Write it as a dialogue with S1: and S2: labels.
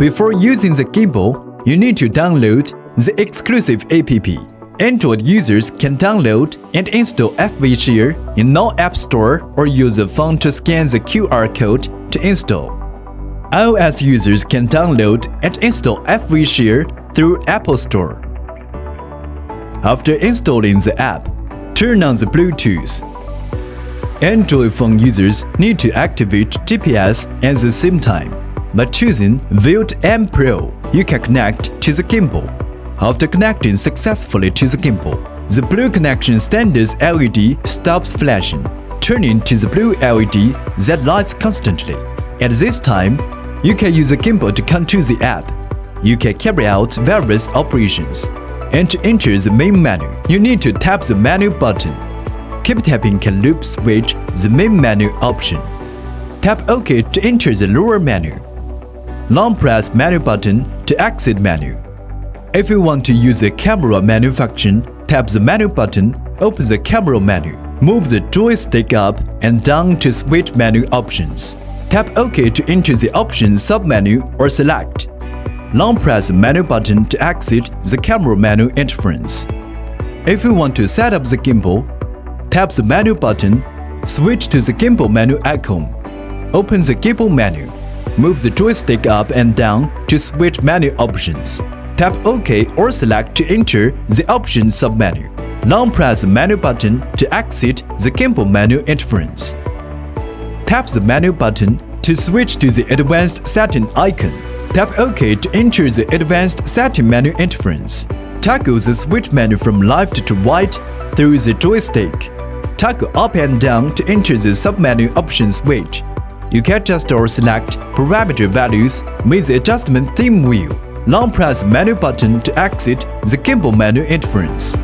S1: Before using the gimbal, you need to download the exclusive app. Android users can download and install Freevision in no app store or use the phone to scan the QR code to install. iOS users can download and install Freevision through Apple Store. After installing the app, turn on the Bluetooth. Android phone users need to activate GPS at the same time. By choosing VILTA-M Pro, you can connect to the gimbal. After connecting successfully to the gimbal, the blue connection standards LED stops flashing, turning to the blue LED that lights constantly. At this time, you can use the gimbal to control the app. You can carry out various operations. And to enter the main menu, you need to tap the menu button. Keep tapping can loop switch the main menu option. Tap OK to enter the lower menu. Long press menu button to exit menu. If you want to use the camera menu function, tap the menu button, open the camera menu. Move the joystick up and down to switch menu options. Tap OK to enter the option submenu or select. Long press the menu button to exit the camera menu interface. If you want to set up the gimbal, tap the menu button, switch to the gimbal menu icon. Open the gimbal menu. Move the joystick up and down to switch menu options. Tap OK or select to enter the option submenu. Long press the menu button to exit the gimbal menu interface. Tap the menu button to switch to the advanced setting icon. Tap OK to enter the advanced setting menu interface. Toggle the switch menu from left to right through the joystick. Toggle up and down to enter the submenu option switch. You can adjust or select parameter values with the adjustment theme wheel. Long press menu button to exit the gimbal menu interface.